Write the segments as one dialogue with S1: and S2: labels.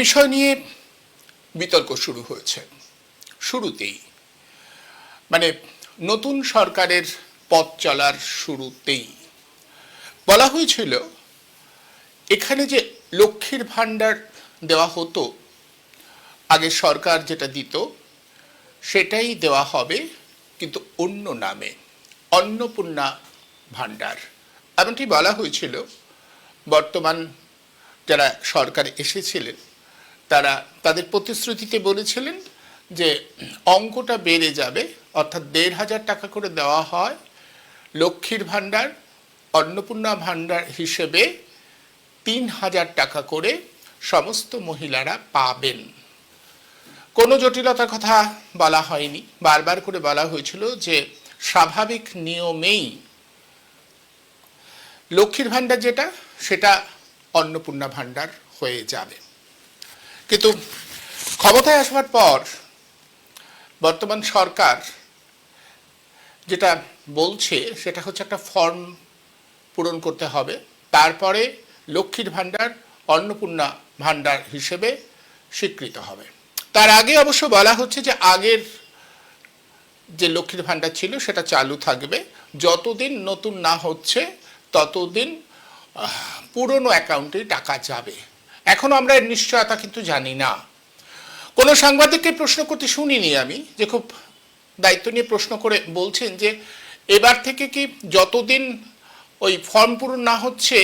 S1: বিষয় নিয়ে বিতর্ক শুরু হয়েছে শুরুতেই, মানে নতুন সরকারের পথ চলার শুরুতেই বলা হয়েছিল এখানে যে লক্ষ্মীর ভাণ্ডার দেওয়া হতো, আগে সরকার যেটা দিত সেটাই দেওয়া হবে, কিন্তু অন্য নামে, অন্নপূর্ণা ভাণ্ডার এমনটি বলা হয়েছিল। বর্তমান যারা সরকারে এসেছিলেন তারা তাদের প্রতিশ্রুতিতে বলেছিলেন যে অঙ্কটা বেড়ে যাবে, অর্থাৎ ১৫০০ টাকা করে দেওয়া হয় লক্ষ্মীর ভাণ্ডার, অন্নপূর্ণা ভাণ্ডার হিসেবে ৩০০০ টাকা করে সমস্ত মহিলারা পাবেন। কোনো জটিলতার কথা বলা হয়নি, বারবার করে বলা হয়েছিল যে স্বাভাবিক নিয়মেই লক্ষ্মীর ভাণ্ডার যেটা সেটা অন্নপূর্ণা ভাণ্ডার হয়ে যাবে। কিন্তু ক্ষমতায় আসবার পর বর্তমান সরকার যেটা বলছে সেটা হচ্ছে একটা ফর্ম পূরণ করতে হবে, তারপরে লক্ষ্মীর ভাণ্ডার অন্নপূর্ণা ভাণ্ডার হিসেবে স্বীকৃত হবে। তার আগে অবশ্য বলা হচ্ছে যে আগের যে লক্ষ্মীর ভাণ্ডার ছিল সেটা চালু থাকবে, যতদিন নতুন না হচ্ছে ততদিন পুরনো অ্যাকাউন্টে টাকা যাবে। এখনো আমরা এর নিশ্চয়তা কিন্তু জানি না। কোনো সাংবাদিককে প্রশ্ন করতে শুনিনি আমি, যে খুব দায়িত্ব নিয়ে প্রশ্ন করে বলছেন যে এবার থেকে কি যতদিন ওই ফর্ম পূরণ না হচ্ছে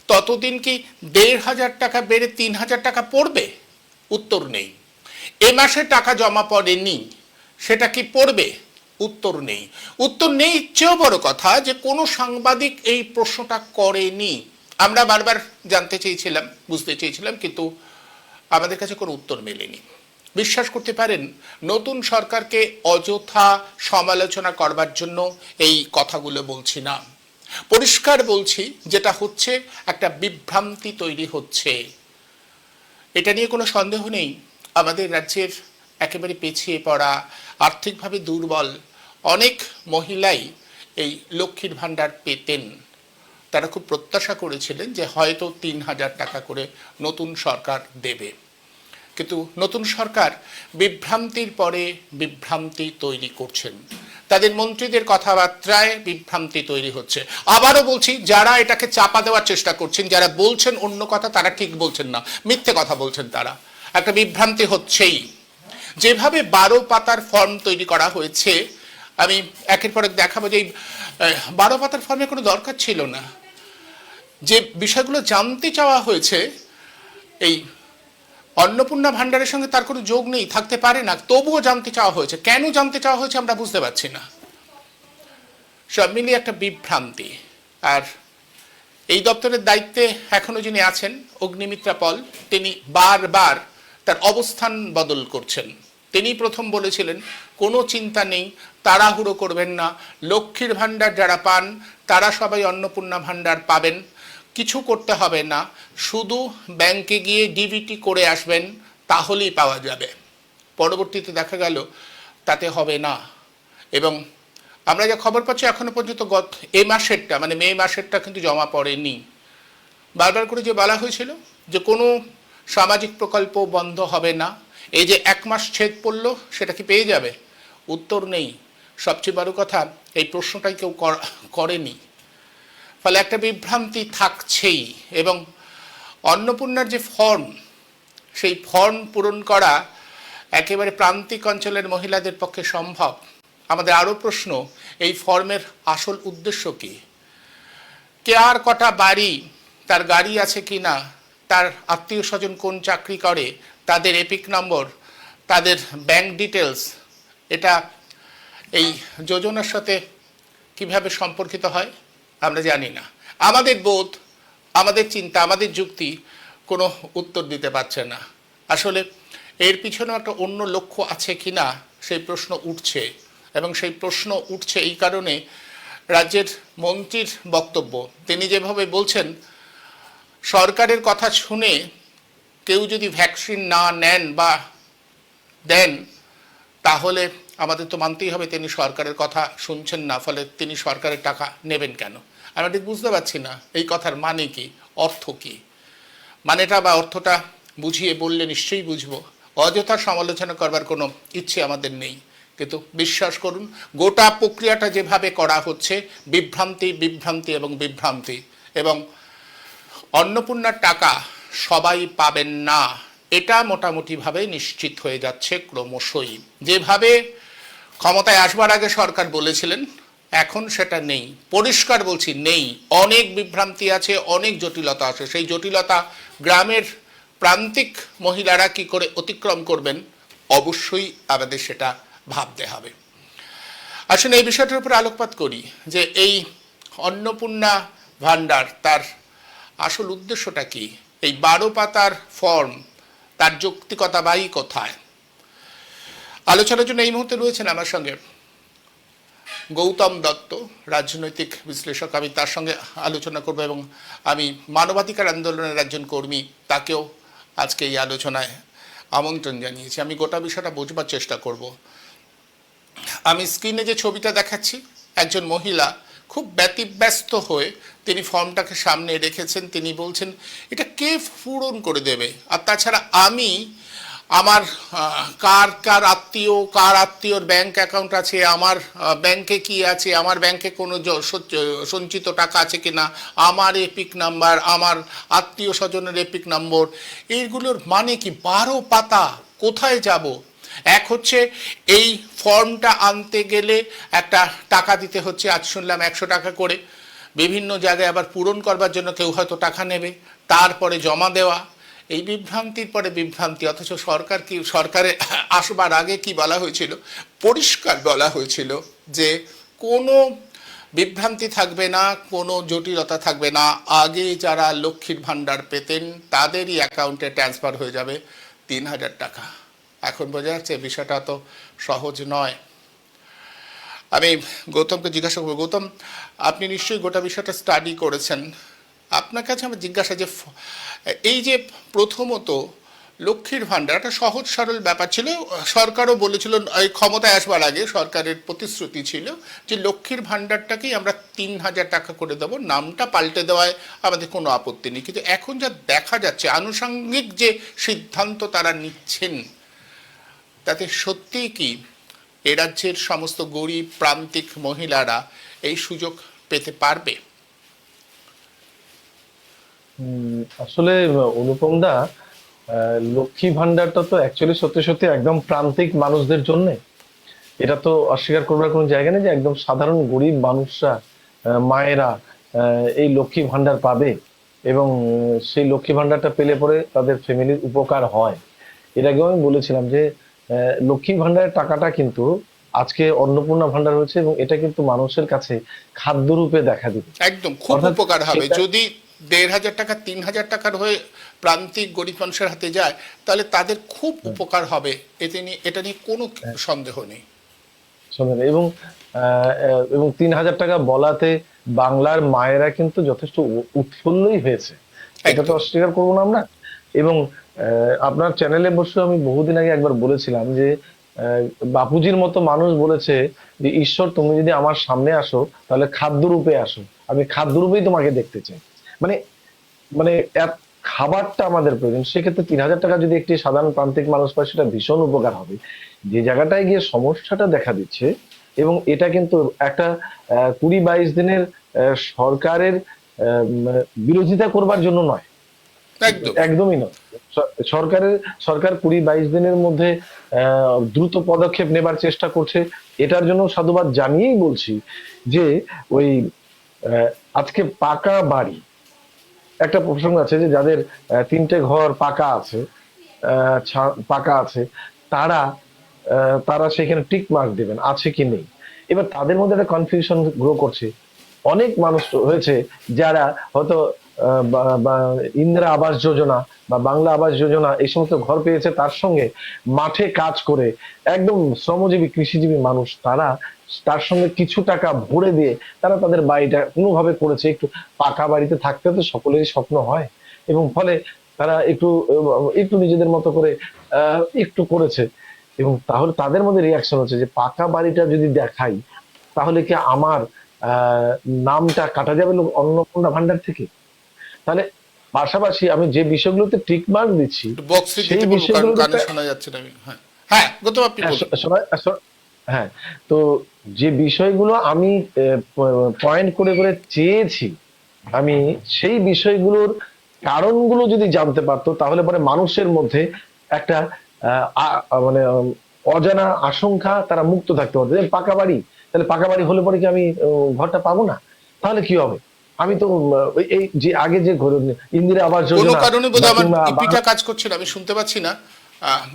S1: ততদিন কি ১৫০০ টাকা বেড়ে ৩০০০ টাকা পড়বে? উত্তর নেই। এ মাসে টাকা জমা পড়েনি, সেটা কি পড়বে? উত্তর নেই। উত্তর নেই, চেয়েও বড় কথা যে কোনো সাংবাদিক এই প্রশ্নটা করেনি। আমরা বারবার জানতে চেয়েছিলাম, বুঝতে চেয়েছিলাম, কিন্তু আমাদের কাছে কোনো উত্তর মেলেনি। বিশ্বাস করতে পারেন, নতুন সরকারকে অযথা সমালোচনা করবার জন্য এই কথাগুলো বলছি না, পরিষ্কার বলছি যেটা হচ্ছে একটা বিভ্রান্তি তৈরি হচ্ছে। এটা নিয়ে কোনো সন্দেহ নেই, আমাদের রাজ্যের একেবারে পিছিয়ে পড়া, আর্থিকভাবে দুর্বল অনেক মহিলাই এই লক্ষ্মীর ভাণ্ডার পেতেন। তারা খুব প্রত্যাশা করেছিলেন যে হয়তো ৩০০০ টাকা করে নতুন সরকার দেবে, কিন্তু নতুন সরকার বিভ্রান্তির পরে বিভ্রান্তি তৈরি করছেন। তাদের মন্ত্রীদের কথাবার্তায় বিভ্রান্তি তৈরি হচ্ছে। আবারও বলছি, যারা এটাকে চাপা দেওয়ার চেষ্টা করছেন, যারা বলছেন অন্য কথা, তারা ঠিক বলছেন না, মিথ্যে কথা বলছেন। তারা একটা বিভ্রান্তি হচ্ছেই। যেভাবে ১২ পাতার ফর্ম তৈরি করা হয়েছে, আমি একের পর এক দেখাবো যে ১২ পাতার ফর্মে কোনো দরকার ছিল না। যে বিষয়গুলো জানতে চাওয়া হয়েছে এই অন্নপূর্ণা ভাণ্ডারের সঙ্গে তার কোনো যোগ নেই, থাকতে পারে না, তবুও জানতে চাওয়া হয়েছে। কেন জানতে চাওয়া হয়েছে আমরা বুঝতে পারছি না। সব মিলিয়ে একটা বিভ্রান্তি। আর এই দপ্তরের দায়িত্বে এখনো যিনি আছেন, অগ্নিমিত্রা পল, তিনি বারবার তার অবস্থান বদল করছেন। তিনি প্রথম বলেছিলেন কোনো চিন্তা নেই, তাড়াহুড়ো করবেন না, লক্ষ্মীর ভাণ্ডার যারা পান তারা সবাই অন্নপূর্ণা ভাণ্ডার পাবেন, কিছু করতে হবে না, শুধু ব্যাংকে গিয়ে ডিবিটি করে আসবেন, তাহলেই পাওয়া যাবে। পরবর্তীতে দেখা গেল তাতে হবে না, এবং আমরা যা খবর পাচ্ছি এখনো পর্যন্ত এ মাসেরটা, মানে মে মাসেরটা কিন্তু জমা পড়েনি। বারবার করে যে বলা হয়েছিল যে কোনো সামাজিক প্রকল্প বন্ধ হবে না, এই যে ১ মাস ছেদ পড়লো সেটা কি পেয়ে যাবে? উত্তর নেই। সবচেয়ে বড় কথা, এই প্রশ্নটাই কেউ করেনি। ফলে একটা বিভ্রান্তি থাকছেই। এবং অন্নপূর্ণার যে ফর্ম, সেই ফর্ম পূরণ করা একেবারে প্রান্তিক অঞ্চলের মহিলাদের পক্ষে সম্ভব। আমাদের আরও প্রশ্ন, এই ফর্মের আসল উদ্দেশ্য কী? কে আর কটা বাড়ি, তার গাড়ি আছে কি না, তার আত্মীয় স্বজন কোন চাকরি করে, তাদের এপিক নম্বর, তাদের ব্যাংক ডিটেলস, এটা এই যোজনার সাথে কিভাবে সম্পর্কিত হয় আমরা জানি না। আমাদের বোধ, আমাদের চিন্তা, আমাদের যুক্তি কোনো উত্তর দিতে পারছে না। আসলে এর পিছনে একটা অন্য লক্ষ্য আছে কি না সেই প্রশ্ন উঠছে, এবং সেই প্রশ্ন উঠছে এই কারণে রাজ্যের মন্ত্রীর বক্তব্য। তিনি যেভাবে বলছেন, সরকারের কথা শুনে কেউ যদি ভ্যাকসিন না নেন বা দেন, তাহলে আমাদের তো মানতেই হবে তিনি সরকারের কথা শুনছেন না, ফলে তিনি সরকারের টাকা নেবেন কেন? আমি ঠিক বুঝতে পারছি না এই কথার মানে কি, অর্থ কি। মানেটা বা অর্থটা বুঝিয়ে বললে নিশ্চয়ই বুঝবো। অযথা সমালোচনা করবার কোনো ইচ্ছে আমাদের নেই, কিন্তু বিশ্বাস করুন গোটা প্রক্রিয়াটা যেভাবে করা হচ্ছে বিভ্রান্তি বিভ্রান্তি এবং বিভ্রান্তি, এবং অন্নপূর্ণার টাকা সবাই পাবেন না এটা মোটামুটিভাবে নিশ্চিত হয়ে যাচ্ছে ক্রমশই। যেভাবে ক্ষমতায় আসবার আগে সরকার বলেছিলেন এখন সেটা নেই, পরিষ্কার বলছি নেই। অনেক বিভ্রান্তি আছে, অনেক জটিলতা আছে। সেই জটিলতা গ্রামের প্রান্তিক মহিলারা কি করে অতিক্রম করবেন অবশ্যই আমাদের সেটা ভাবতে হবে। আসলে এই বিষয়টার উপর আলোকপাত করি যে এই অন্নপূর্ণা ভাণ্ডার তার আসল উদ্দেশ্যটা কি, এই 12 পাতার ফর্ম তার যৌক্তিকতা বাই কোথায়। আলোচনার জন্য এই মুহূর্তে রয়েছেন আমার সঙ্গে গৌতম দত্ত, রাজনৈতিক বিশ্লেষক। আমি তার সঙ্গে আলোচনা করব এবং আমি মানবাধিকার আন্দোলনের একজন কর্মী, তাকেও আজকে এই আলোচনায় আমন্ত্রণ জানিয়েছি। আমি গোটা বিষয়টা বোঝবার চেষ্টা করব। আমি স্ক্রিনে যে ছবিটা দেখাচ্ছি, একজন মহিলা খুব ব্যতিব্যস্ত হয়ে তিনি ফর্মটাকে সামনে রেখেছেন। তিনি বলছেন এটা কে পূরণ করে দেবে, আর তাছাড়া আমি আমার কার আত্মীয়র ব্যাংক অ্যাকাউন্ট আছে, আমার ব্যাংকে কি আছে, আমার ব্যাংকে কোনো সঞ্চিত টাকা আছে কিনা, আমার এপিক নাম্বার, আমার আত্মীয় স্বজনের এপিক নম্বর, এইগুলোর মানে কি? 12 পাতা, কোথায় যাব? এক হচ্ছে এই ফর্মটা আনতে গেলে একটা টাকা দিতে হচ্ছে, আজ শুনলাম 100 টাকা করে। বিভিন্ন জায়গায় আবার পূরণ করবার জন্য কেউ হয়তো টাকা নেবে, তারপরে জমা দেওয়া। এই বিভ্রান্তির পরে বিভ্রান্তি। অথচ সরকারে আসবার আগে কি বলা হয়েছিল? পরিষ্কার বলা হয়েছিল যে কোনো বিভ্রান্তি থাকবে না, কোনো জটিলতা থাকবে না। আগে যারা লক্ষ্মীর ভাণ্ডার পেতেন তাদেরই অ্যাকাউন্টে ট্রান্সফার হয়ে যাবে 3000 টাকা। এখন বোঝা যাচ্ছে বিষয়টা তো সহজ নয়। আমি গৌতমকে জিজ্ঞাসা করব, গৌতম আপনি নিশ্চয়ই গোটা বিষয়টা স্টাডি করেছেন। আপনার কাছে আমার জিজ্ঞাসা যে এই যে প্রথমত লক্ষ্মীর ভাণ্ডার একটা সহজ সরল ব্যাপার ছিল, সরকারও বলেছিল এই ক্ষমতায় আসবার আগে সরকারের প্রতিশ্রুতি ছিল যে লক্ষ্মীর ভাণ্ডারটাকেই আমরা 3000 টাকা করে দেবো, নামটা পাল্টে দেওয়ায় আমাদের কোনো আপত্তি নেই। কিন্তু এখন যা দেখা যাচ্ছে আনুষঙ্গিক যে সিদ্ধান্ত তারা নিচ্ছেন, তাতে সত্যিই কি এ রাজ্যের সমস্ত গরিব প্রান্তিক মহিলারা এই সুযোগ পেতে পারবে?
S2: আসলে অনুপম দা, লক্ষ্মী ভান্ডারটা তো অ্যাকচুয়ালি সত্যি সত্যি একদম প্রান্তিক মানুষদের জন্য। এটা তো অস্বীকার করবার কোনো জায়গা নেই যে একদম সাধারণ গরিব মানুষরা, মায়েরা এই লক্ষ্মী ভান্ডার পাবে এবং সেই লক্ষ্মী ভান্ডারটা পেলে পরে তাদের ফ্যামিলির উপকার হয়। এর আগেও আমি বলেছিলাম যে লক্ষ্মী ভান্ডারের টাকাটা কিন্তু আজকে অন্নপূর্ণা ভান্ডার হয়েছে এবং এটা কিন্তু মানুষের কাছে খাদ্য রূপে দেখা দিবে।
S1: একদম খুব
S2: অর্থাৎ
S1: উপকার হবে।
S2: সেটা
S1: যদি 1500 টাকা 3000 টাকার হয়ে প্রান্তিক গরিব মানুষের হাতে যায় তাহলে তাদের খুব উপকার হবে, এটা নিয়ে কোনো সন্দেহ নেই।
S2: শোনেন, এবং 3000 টাকা বলাতে বাংলার মায়েরা কিন্তু যথেষ্ট উৎফুল্লই হয়েছে, এটা তো
S1: একদম
S2: অস্বীকার করবো না আমরা। এবং আপনার চ্যানেলে বসে আমি বহুদিন আগে একবার বলেছিলাম যে বাপুজির মতো মানুষ বলেছে যে ঈশ্বর তুমি যদি আমার সামনে আসো তাহলে খাদ্য রূপে আসো, আমি খাদ্য রূপেই তোমাকে দেখতে চাই। মানে মানে খাবারটা আমাদের প্রয়োজন। সেক্ষেত্রে 3000 টাকা যদি একটি সাধারণ প্রান্তিক মানুষ পায় সেটা ভীষণ উপকার হবে। যে জায়গাটায় গিয়ে সমস্যাটা দেখা দিচ্ছে, এবং এটা কিন্তু একটা 20-22 দিনের সরকারের বিরোধিতা করবার জন্য নয়,
S1: একদম
S2: একদমই নয়। সরকারের সরকার 20-22 দিনের মধ্যে দ্রুত পদক্ষেপ নেবার চেষ্টা করছে, এটার জন্য সাধুবাদ জানিয়েই বলছি যে ওই আজকে পাকা বাড়ি একটা প্রসঙ্গ আছে যে যাদের 3টে ঘর পাকা আছে, পাকা আছে, তারা তারা সেখানে টিক মার্ক দেবেন আছে কি নেই। এবার তাদের মধ্যে একটা কনফিউশন গ্রো করছে। অনেক মানুষ হয়েছে যারা হয়তো ইন্দিরা আবাস যোজনা বা বাংলা আবাস যোজনা এই সমস্ত ঘর পেয়েছে, তার সঙ্গে মাঠে কাজ করে একদম শ্রমজীবী কৃষিজীবী মানুষ, তারা তার সঙ্গে কিছু টাকা ভরে দিয়ে তারা তাদের বাড়িটা কোনোভাবে করেছে। একটু পাকা বাড়িতে থাকতে তো সকলেরই স্বপ্ন হয়, এবং ফলে তারা একটু একটু নিজেদের মতো করে একটু করেছে। এবং তাহলে তাদের মধ্যে রিয়াকশন হচ্ছে যে পাকা বাড়িটা যদি দেখাই তাহলে কি আমার নামটা কাটা যাবে অন্নপূর্ণা ভান্ডার থেকে? তাহলে পাশাপাশি আমি যে বিষয়গুলোতে টিক মার্ক দিচ্ছি
S1: বক্সে
S2: সেই
S1: দিতে বলবো, কারণ
S2: বিষয়গুলোতে
S1: কানে শোনা যাচ্ছে না। আমি, হ্যাঁ হ্যাঁ গৌতম আপনি
S2: হ্যাঁ,
S1: বলুন।
S2: হ্যাঁ, তো যে বিষয়গুলো আমি পয়েন্ট করে করে চেয়েছি, আমি সেই বিষয়গুলোর কারণগুলো যদি জানতে পারতো তাহলে পরে মানুষের মধ্যে একটা মানে অজানা আশঙ্কা, তারা মুক্ত থাকতে পারতো। যে পাকা বাড়ি, তাহলে পাকা বাড়ি হলে পরে কি আমি ঘরটা পাবো না? তাহলে কি হবে? আমি তো এই যে আগে যে ইন্দিরা আবাস
S1: কোনো
S2: যোজনা
S1: কারণে
S2: বা
S1: বোধহয় আমার
S2: কিংবা
S1: ইপিটা কাজ করছে না, আমি শুনতে পাচ্ছি না।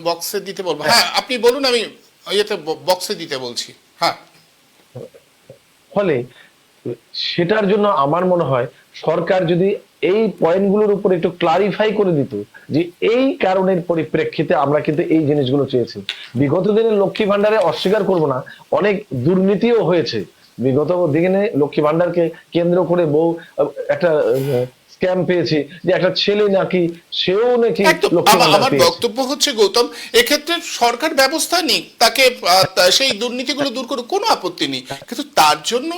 S1: বক্সে দিতে বলবো।
S2: হ্যাঁ,
S1: হ্যাঁ আপনি বলুন, আমি ইয়েতে বক্সে দিতে বলছি। হ্যাঁ
S2: ফলে সেটার জন্য আমার মনে হয় সরকার যদি এই পয়েন্টগুলোর উপর একটু ক্লারিফাই করে দিত যে এই কারণের পরিপ্রেক্ষিতে আমরা কিন্তু এই জিনিসগুলো চেয়েছি। বিগত দিনে লক্ষ্মী ভান্ডারে অস্বীকার করব না, অনেক দুর্নীতিও হয়েছে। বিগত দিনে লক্ষ্মী ভান্ডারকে কেন্দ্র করে বহু একটা স্ক্যাম পেয়েছি, যে একটা ছেলে নাকি সেও নাকি
S1: একদম।
S2: লক্ষ্মী ভান্ডার
S1: আমার
S2: পেয়েছে।
S1: বক্তব্য হচ্ছে গৌতম, এক্ষেত্রে সরকার ব্যবস্থা নিক, তাকে সেই দুর্নীতিগুলো দূর করুক, কোনো আপত্তি নেই, কিন্তু তার জন্য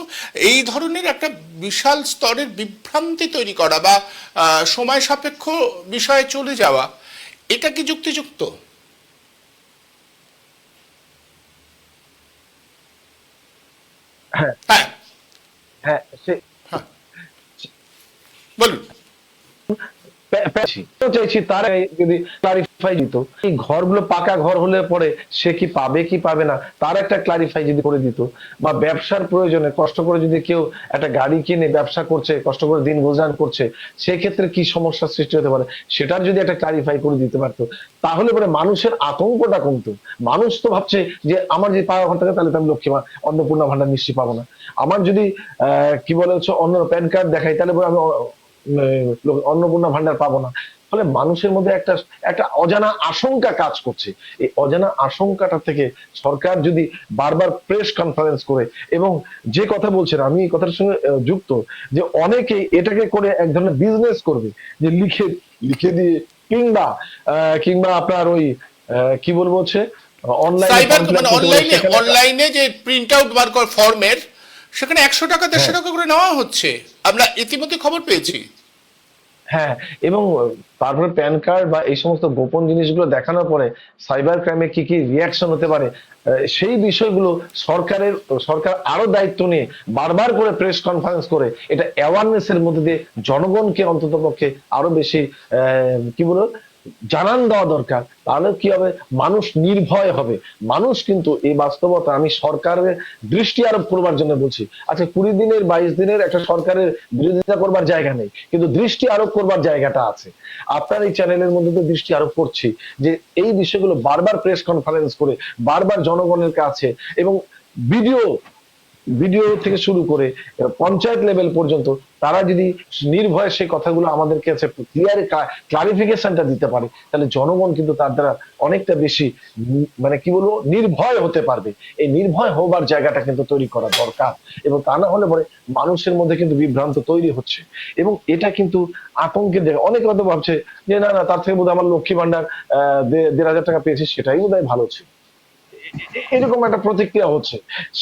S1: এই ধরনের একটা বিশাল স্তরের বিভ্রান্তি তৈরি করা বা সময় সাপেক্ষ বিষয়ে চলে যাওয়া, এটা কি যুক্তিযুক্ত?
S2: হ্যাঁ,
S1: হ্যাঁ
S2: হ্যাঁ,
S1: হ্যাঁ বলুন।
S2: চাইছি তার যদি ক্লারিফাই দিত, এই ঘরগুলো পাকা ঘর হলে পরে সে কি পাবে কি পাবে না তার একটা ক্লারিফাই যদি করে দিত, বা ব্যবসার প্রয়োজনে কষ্ট করে যদি কেউ একটা গাড়ি কিনে ব্যবসা করছে, কষ্ট করে দিন গুজরান করছে, সেক্ষেত্রে কি সমস্যার সৃষ্টি হতে পারে সেটার যদি একটা ক্লারিফাই করে দিতে পারতো, তাহলে পরে মানুষের আতঙ্কটা কমতো। মানুষ তো ভাবছে যে আমার যে পাওয়া ঘর থাকে, তাহলে তো আমি লক্ষ্মী অন্নপূর্ণা ভান্ডার নিশ্চয়ই পাবো না। আমার যদি কি বলে হচ্ছে অন্য প্যান কার্ড দেখাই, তাহলে পরে আমি অন্নপূর্ণা ভান্ডার পাবো না। ফলে মানুষের মধ্যে একটা একটা অজানা আশঙ্কা কাজ করছে। এই অজানা আশঙ্কাটা থেকে সরকার যদি বারবার প্রেস কনফারেন্স করে, এবং যে কথা বলছেন আমি এই কথার সঙ্গে যুক্ত, যে অনেকে এটাকে করে এক ধরনের বিজনেস করবে, যে লিখে লিখে দিয়ে কিংবা কিংবা আপনার ওই কি বলবো হচ্ছে অনলাইনে
S1: সাইবার
S2: ফর্ম ফিল আপ
S1: মানে
S2: করতে বলে
S1: অনলাইনে,
S2: সেখানে
S1: অনলাইনে যে প্রিন্ট আউট বার কর ফর্মের, সেখানে 100 টাকা
S2: হ্যাঁ,
S1: 150 টাকা করে নেওয়া হচ্ছে, আমরা ইতিমধ্যে খবর পেয়েছি।
S2: হ্যাঁ, এবং তারপরে প্যান কার্ড বা এই সমস্ত গোপন জিনিসগুলো দেখানোর পরে সাইবার ক্রাইমে কি কি রিয়াকশন হতে পারে, সেই বিষয়গুলো সরকার আরো দায়িত্ব নিয়ে বারবার করে প্রেস কনফারেন্স করে এটা অ্যাওয়ারনেস এর মধ্যে দিয়ে জনগণকে অন্তত পক্ষে আরো বেশি কি বলবো জানান দেওয়া দরকার। তাহলে কি হবে, মানুষ নির্ভয় হবে। মানুষ কিন্তু এই বাস্তবতা আমি সরকারের দৃষ্টি আরোপ করবার জন্য বলছি। আচ্ছা, 20 দিনের 22 দিনের একটা সরকারের বিরোধিতা করবার জায়গা নেই, কিন্তু দৃষ্টি আরোপ করবার জায়গাটা আছে। আপনার এই চ্যানেলের মধ্যে তো দৃষ্টি আরোপ করছি যে এই বিষয়গুলো বারবার প্রেস কনফারেন্স করে বারবার জনগণের কাছে, এবং ভিডিও ভিডিও থেকে শুরু করে পঞ্চায়েত লেভেল পর্যন্ত তারা যদি নির্ভয়ে সেই কথাগুলো আমাদের কাছে ক্লিয়ার ক্লারিফিকেশনটা দিতে পারে, তাহলে জনগণ কিন্তু তার দ্বারা অনেকটা বেশি মানে কি বলবো নির্ভয় হতে পারবে। এই নির্ভয় হবার জায়গাটা কিন্তু তৈরি করা দরকার, এবং তা না হলে পরে মানুষের মধ্যে কিন্তু বিভ্রান্ত তৈরি হচ্ছে, এবং এটা কিন্তু আতঙ্কের জায়গা। অনেকে হয়তো ভাবছে যে না না, তার থেকে বোধহয় আমার লক্ষ্মী ভান্ডার 1,500 টাকা পেয়েছি, সেটাই বোধহয় ভালো ছিল, এরকম একটা প্রতিক্রিয়া হচ্ছে।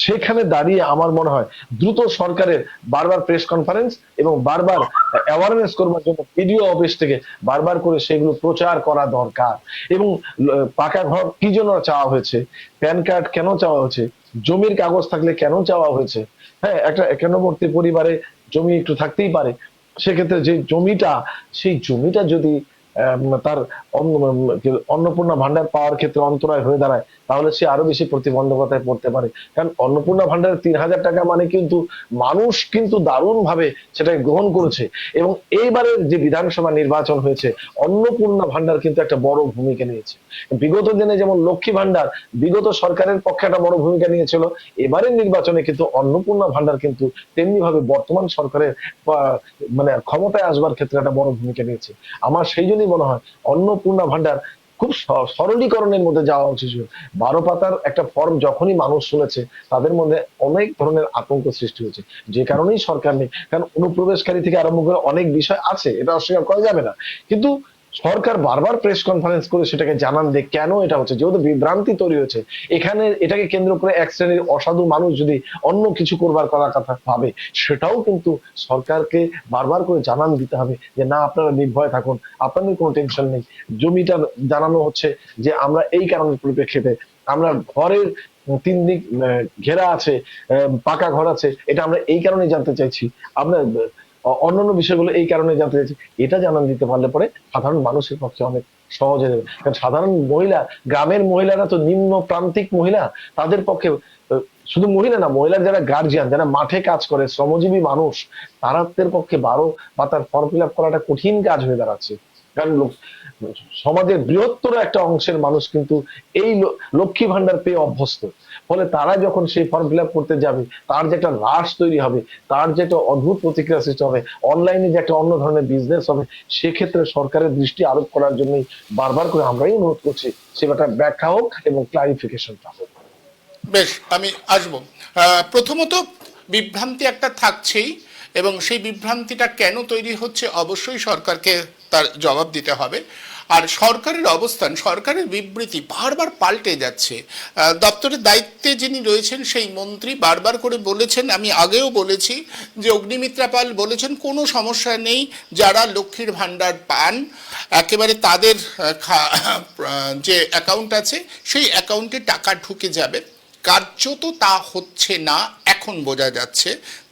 S2: সেখানে দাঁড়িয়ে আমার মনে হয় দ্রুত সরকারের বারবার প্রেস কনফারেন্স এবং বারবার অ্যাওয়ারনেস করবার জন্য ভিডিও অফিস থেকে বারবার করে সেগুলো প্রচার করা দরকার। এবং পাকা ঘর কি জন্য চাওয়া হয়েছে, প্যান কার্ড কেন চাওয়া হয়েছে, জমির কাগজ থাকলে কেন চাওয়া হয়েছে। হ্যাঁ, একটা একান্নবর্তী পরিবারে জমি একটু থাকতেই পারে, সেক্ষেত্রে যে জমিটা, সেই জমিটা যদি তার অন্নপূর্ণা ভান্ডার পাওয়ার ক্ষেত্রে অন্তরায় হয়ে দাঁড়ায়, তাহলে সে আরো বেশি প্রতিবন্ধকতায় পড়তে পারে। কারণ অন্নপূর্ণা ভান্ডারের 3,000 টাকা মানে কিন্তু মানুষ কিন্তু দারুণ ভাবে সেটাকে গ্রহণ করেছে। এবং এইবারের যে বিধানসভা নির্বাচন হয়েছে, অন্নপূর্ণা ভান্ডার কিন্তু একটা বড় ভূমিকা নিয়েছে। বিগত দিনে যেমন লক্ষ্মী ভান্ডার বিগত সরকারের পক্ষে একটা বড় ভূমিকা নিয়েছিল, এবারের নির্বাচনে কিন্তু অন্নপূর্ণা ভান্ডার কিন্তু তেমনি ভাবে বর্তমান সরকারের মানে ক্ষমতায় আসবার ক্ষেত্রে একটা বড় ভূমিকা নিয়েছে। আমার সেই জন্যই মনে হয় অন্নপূর্ণা ভান্ডার খুব সরলীকরণের মধ্যে যাওয়া উচিত। 12 পাতার একটা ফর্ম যখনই মানুষ শুনেছে, তাদের মধ্যে অনেক ধরনের আতঙ্ক সৃষ্টি হয়েছে, যে কারণেই সরকার নেই। কারণ অনুপ্রবেশকারী থেকে আরম্ভ করে অনেক বিষয় আছে, এটা অস্বীকার করা যাবে না, কিন্তু সরকার বারবার প্রেস কনফারেন্স করে সেটাকে জানান দেয় কেন এটা হচ্ছে, যেহেতু বিভ্রান্তি তৈরি হয়েছে এখানে। এটাকে কেন্দ্র করে এক শ্রেণীর অসাধু মানুষ যদি অন্য কিছু করবার কথা ভাবে, সেটাও কিন্তু সরকারকে বারবার করে জানান দিতে হবে যে না, আপনারা নির্ভয় থাকুন, আপনাদের কোনো টেনশন নেই। জমিটা জানানো হচ্ছে যে আমরা এই কারণের পরিপ্রেক্ষিতে আমরা ঘরের 3 দিক ঘেরা আছে, পাকা ঘর আছে, এটা আমরা এই কারণে জানতে চাইছি, আমরা অন্যান্য বিষয়গুলো এই কারণে জানতে চাইছি। এটা জানান দিতে পারলে পরে সাধারণ মানুষের পক্ষে অনেক সহজ হয়ে যাবে। কারণ সাধারণ মহিলা, গ্রামের মহিলারা তো নিম্ন প্রান্তিক মহিলা, তাদের পক্ষে শুধু মহিলা না, মহিলার যারা গার্জিয়ান, যারা মাঠে কাজ করে, শ্রমজীবী মানুষ, তাদের পক্ষে 12 পাতার ফর্ম ফিল আপ করাটা কঠিন কাজ হয়ে দাঁড়াচ্ছে। কারণ সমাজের বৃহত্তর একটা অংশের মানুষ কিন্তু এই লক্ষ্মী ভান্ডার পেয়ে অভ্যস্ত। ফলে তারা যখন সেই ফর্ম ফিল আপ করতে যাবে, তার যে একটা রাশ তৈরি হবে, তার যে একটা অদ্ভুত প্রতিক্রিয়া সৃষ্টি হবে, অনলাইনে যে একটা অন্য ধরনের বিজনেস হবে, সেক্ষেত্রে সরকারের দৃষ্টি আরোপ করার জন্যই বারবার করে আমরাই অনুরোধ করছি সেটা ব্যাখ্যা হোক এবং ক্লারিফিকেশনটা হোক।
S1: বেশ, আমি আসবো। প্রথমত, বিভ্রান্তি একটা থাকছেই, এবং সেই বিভ্রান্তিটা কেন তৈরি হচ্ছে অবশ্যই সরকারকে তার জবাব দিতে হবে। আর সরকারের অবস্থান, সরকারের বিবৃতি বারবার পাল্টে যাচ্ছে। দপ্তরের দায়িত্বে যিনি রয়েছেন সেই মন্ত্রী বারবার করে বলেছেন, আমি আগেও বলেছি যে অগ্নিমিত্রা পাল বলেছেন কোনো সমস্যা নেই, যারা লক্ষ্মীর ভাণ্ডার পান একেবারে তাদের যে অ্যাকাউন্ট আছে সেই অ্যাকাউন্টে টাকা ঢুকে যাবে। কার্যত তা হচ্ছে না এখন বোঝা যাচ্ছে।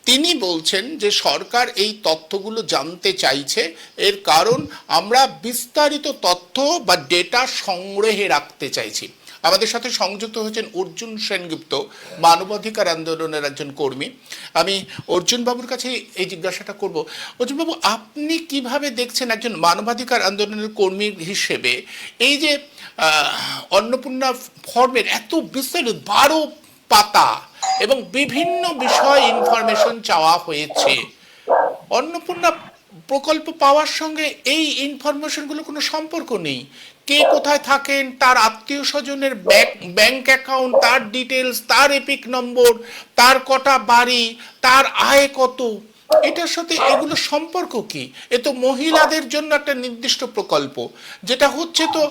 S1: তিনি বলছেন যে সরকার এই তথ্যগুলো জানতে চাইছে, এর কারণ আমরা বিস্তারিত তথ্য বা ডেটা সংগ্রহে রাখতে চাইছি। আমাদের সাথে সংযুক্ত হয়েছেন অর্জুন সেনগুপ্ত, মানবাধিকার আন্দোলনের একজন কর্মী। আমি অর্জুন বাবুর কাছে এই জিজ্ঞাসাটা করব। অর্জুন বাবু, আপনি কিভাবে দেখছেন একজন মানবাধিকার আন্দোলনের কর্মী হিসেবে এই যে অন্নপূর্ণা ফর্মের এত বিস্তারিত 12 পাতা এবং বিভিন্ন বিষয় ইনফরমেশন চাওয়া হয়েছে, অন্নপূর্ণা প্রকল্প পাওয়ার সঙ্গে এই ইনফরমেশনগুলো কোনো সম্পর্ক নেই। কে কোথায় থাকেন, তার আত্মীয় স্বজনের ব্যাংক অ্যাকাউন্ট, তার ডিটেলস, তার এপিক নম্বর, তার কটা বাড়ি, তার আয় কত, এটার সাথে এগুলো সম্পর্ক কি? এ তো মহিলাদের জন্য একটা নির্দিষ্ট প্রকল্প, যেটা হচ্ছে তো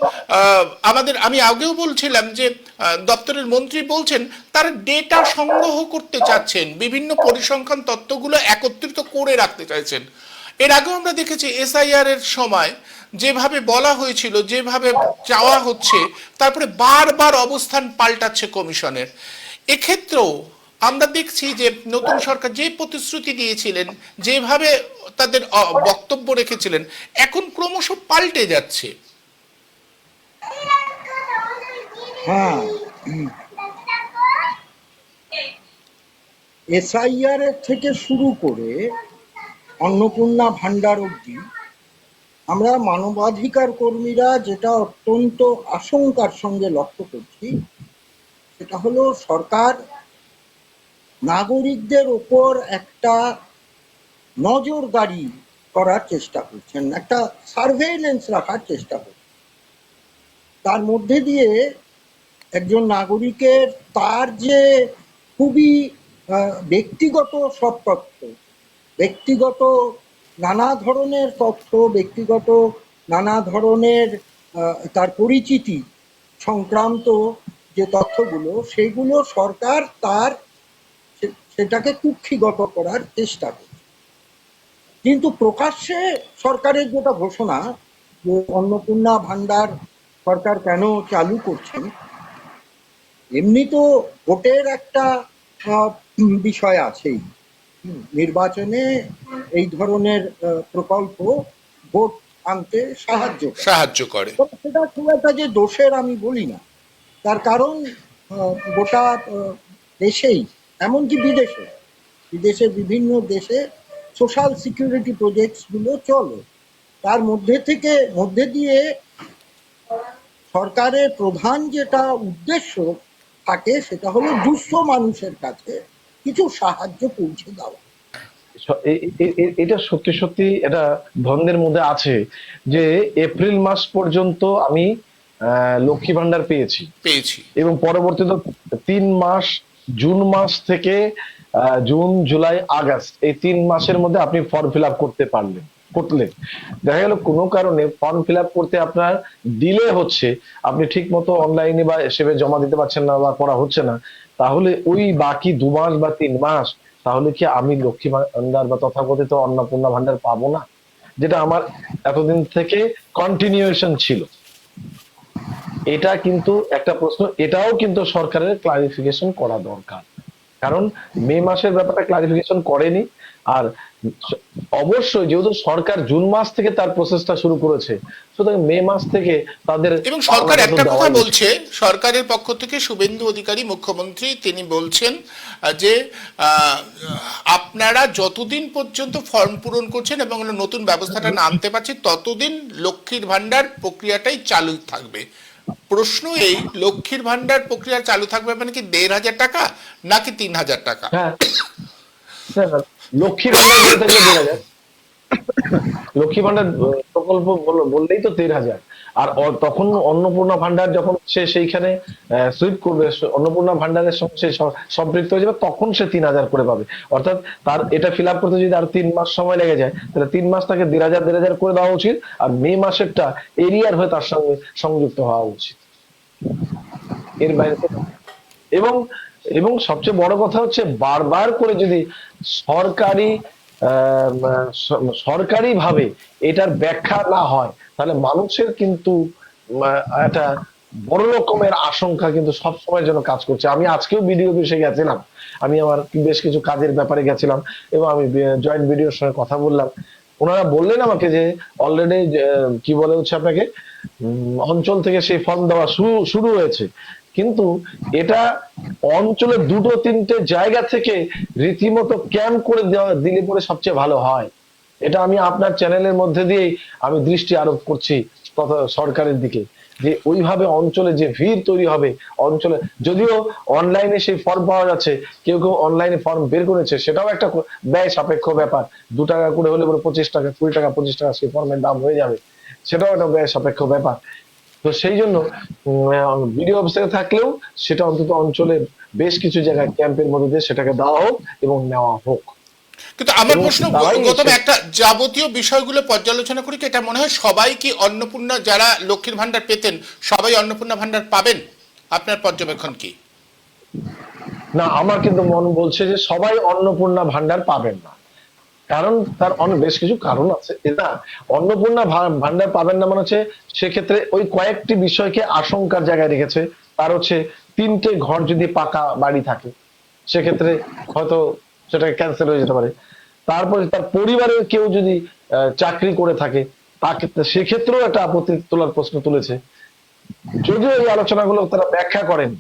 S1: আমি আগেও বলছিলাম যে দপ্তরের মন্ত্রী বলছেন তারা ডেটা সংগ্রহ করতে চাচ্ছেন, বিভিন্ন পরিসংখ্যান তথ্যগুলো একত্রিত করে রাখতে চাইছেন। এর আগেও আমরা দেখেছি এসআইআর এর সময় যেভাবে বলা হয়েছিল, যেভাবে চাওয়া হচ্ছে, তারপরে বারবার অবস্থান পাল্টাচ্ছে কমিশনের। এক্ষেত্রেও আমরা দেখছি যে নতুন সরকার যে প্রতিশ্রুতি দিয়েছিলেন, যেভাবে তাদের বক্তব্য রেখেছিলেন, এখন ক্রমশ পাল্টে যাচ্ছে।
S3: হ্যাঁ, এসআইআর থেকে শুরু করে অন্নপূর্ণা ভান্ডার অবধি আমরা মানবাধিকার কর্মীরা যেটা অত্যন্ত আশঙ্কার সঙ্গে লক্ষ্য করছি, সেটা হলো সরকার নাগরিকদের ওপর একটা নজরদারি করার চেষ্টা করছেন, একটা সার্ভেইলেন্স রাখার চেষ্টা করছেন। তার মধ্যে দিয়ে একজন নাগরিকের তার যে খুবই ব্যক্তিগত সব তথ্য, ব্যক্তিগত নানা ধরনের তথ্য, ব্যক্তিগত নানা ধরনের তার পরিচিতি সংক্রান্ত যে তথ্যগুলো, সেগুলো সরকার তার সেটাকে কুক্ষিগত করার চেষ্টা করছে। কিন্তু প্রকাশ্যে সরকারের যেটা ঘোষণা যে অন্নপূর্ণা ভান্ডার সরকার কেন চালু করছেন, এমনি তো ভোটের একটা বিষয় আছেই। নির্বাচনে এই ধরনের প্রকল্প ভোট আনতে সাহায্য করে। সেটা খুব একটা যে দোষের আমি বলি না, তার কারণ গোটা দেশেই, এমনকি বিদেশে বিভিন্ন দেশে সোশ্যাল সিকিউরিটি প্রজেক্টস গুলো চলে। তার মধ্যে দিয়ে সরকারের প্রধান যেটা উদ্দেশ্য থাকে সেটা হলো দুঃস্থ মানুষের কাছে কিছু সাহায্য পৌঁছে দেওয়া।
S2: এটা সত্যি সত্যি এটা দ্বন্দ্বের মধ্যে আছে যে এপ্রিল মাস পর্যন্ত আমি লক্ষ্মী ভান্ডার পেয়েছি এবং পরবর্তীতে 3 মাস, জুন মাস থেকে জুন, জুলাই, আগস্ট, এই 3 মাসের মধ্যে আপনি ফর্ম ফিল আপ করতে পারলেন। করলে দেখা গেল কোনো কারণে ফর্ম ফিল আপ করতে আপনার ডিলে হচ্ছে, আপনি ঠিক মতো অনলাইনে বা হিসেবে জমা দিতে পারছেন না বা করা হচ্ছে না, তাহলে ওই বাকি 2 মাস বা 3 মাস তাহলে কি আমি লক্ষ্মী ভান্ডার বা তথাকথিত অন্নপূর্ণা ভান্ডার পাবো না? যেটা আমার এতদিন থেকে কন্টিনিউয়েশন ছিল। এটা কিন্তু একটা প্রশ্ন, এটাও কিন্তু সরকারের ক্লারিফিকেশন করা দরকার। কারণ মে মাসের ব্যাপারটা ক্লারিফিকেশন করেনি। আর স- অবশ্যই যেহেতু সরকার জুন মাস থেকে তার প্রসেসটা শুরু করেছে, সুতরাং মে মাস থেকে তাদের
S1: এবং সরকার
S2: পাওনাটা তো
S1: একটা কথা
S2: দেওয়াই উচিত।
S1: বলছে, সরকারের পক্ষ থেকে শুভেন্দু অধিকারী মুখ্যমন্ত্রী তিনি বলছেন যে আপনারা যতদিন পর্যন্ত ফর্ম পূরণ করছেন এবং নতুন ব্যবস্থাটা না আনতে পারছি ততদিন লক্ষ্মীর ভান্ডার প্রক্রিয়াটাই চালু থাকবে। প্রশ্ন এই, লক্ষ্মীর ভান্ডার প্রক্রিয়া চালু থাকবে মানে কি 1,500 টাকা নাকি 3,000 টাকা?
S2: হ্যাঁ, না, না, লক্ষ্মী ভান্ডার বলে থাকলে 1,500, লক্ষ্মী ভান্ডার প্রকল্প বললেই তো 13,000। আর তখন অন্নপূর্ণা ভান্ডার যখন সে সেইখানে সুইপ করবে, অন্নপূর্ণা ভান্ডারের সঙ্গে সে সম্পৃক্ত হয়ে যাবে, তখন সে 3,000 করে পাবে। অর্থাৎ তার এটা ফিল আপ করতে যদি আর 3 মাস সময় লেগে যায়, তাহলে 3 মাস তাকে 1,500 করে দেওয়া উচিত। আর মে মাসেরটা এরিয়ার হয়ে তার সঙ্গে সংযুক্ত হওয়া উচিত। এর বাইরে তো না। এবং এবং সবচেয়ে বড় কথা হচ্ছে, বারবার করে যদি সরকারি সরকারি ভাবে এটার ব্যাখ্যা না হয়, তাহলে মানুষের কিন্তু একটা বড় রকমের আশঙ্কা কিন্তু সবসময় যেন কাজ করছে। আমি আজকেও বিডিও অফিসে গেছিলাম, আমি আমার বেশ কিছু কাজের ব্যাপারে গেছিলাম এবং আমি জয়েন্ট বিডিওর সঙ্গে কথা বললাম। ওনারা বললেন আমাকে যে অলরেডি কি বলে হচ্ছে আপনাকে, অঞ্চল থেকে সেই ফর্ম দেওয়া শুরু শুরু হয়েছে, কিন্তু এটা অঞ্চলে 2-3টে জায়গা থেকে রীতিমতো ক্যাম্প করে দেওয়া দিলে পরে সবচেয়ে ভালো হয়। এটা আমি আপনার চ্যানেলের মধ্যে দিয়েই আমি দৃষ্টি আরোপ করছি তথা সরকারের দিকে, যে ওইভাবে অঞ্চলে যে ভিড় তৈরি হবে অঞ্চলে, যদিও অনলাইনে সেই ফর্ম পাওয়া যাচ্ছে, কেউ কেউ অনলাইনে ফর্ম বের করেছে, সেটাও একটা ব্যয় সাপেক্ষ ব্যাপার। 2 টাকা করে হলে পরে 25 টাকা, 20 টাকা, 25 টাকা সেই ফর্মের দাম হয়ে যাবে, সেটাও একটা ব্যয় সাপেক্ষ ব্যাপার। তো সেই জন্য বিডিও অফিসে থাকলেও সেটা অন্তত অঞ্চলে বেশ কিছু জায়গায় ক্যাম্পের মধ্যে দিয়ে সেটাকে দেওয়া হোক এবং নেওয়া হোক।
S1: কিন্তু আমার
S2: এবং
S1: প্রশ্ন,
S2: তারাই
S1: গৌতম, একটা যাবতীয় বিষয়গুলো পর্যালোচনা করি কি এটা মনে হয় সবাই কি অন্নপূর্ণা, যারা লক্ষ্মীর ভান্ডার পেতেন সবাই অন্নপূর্ণা ভান্ডার পাবেন? আপনার পর্যবেক্ষণ কি?
S2: না, আমার কিন্তু মন বলছে যে সবাই অন্নপূর্ণা ভান্ডার পাবেন না। কারণ তার অনেক বেশ কিছু কারণ আছে। এটা অন্নপূর্ণা ভান্ডার পাবেন না মানে হচ্ছে, সেক্ষেত্রে ওই কয়েকটি বিষয়কে আশঙ্কার জায়গায় রেখেছে। তার হচ্ছে 3টে ঘর যদি পাকা বাড়ি থাকে, সেক্ষেত্রে হয়তো সেটাকে ক্যান্সেল হয়ে যেতে পারে। তারপরে তার পরিবারের কেউ যদি চাকরি করে থাকে, তাকে সেক্ষেত্রেও একটা আপত্তি তোলার প্রশ্ন তুলেছে। যদিও এই আলোচনাগুলো তারা ব্যাখ্যা করেন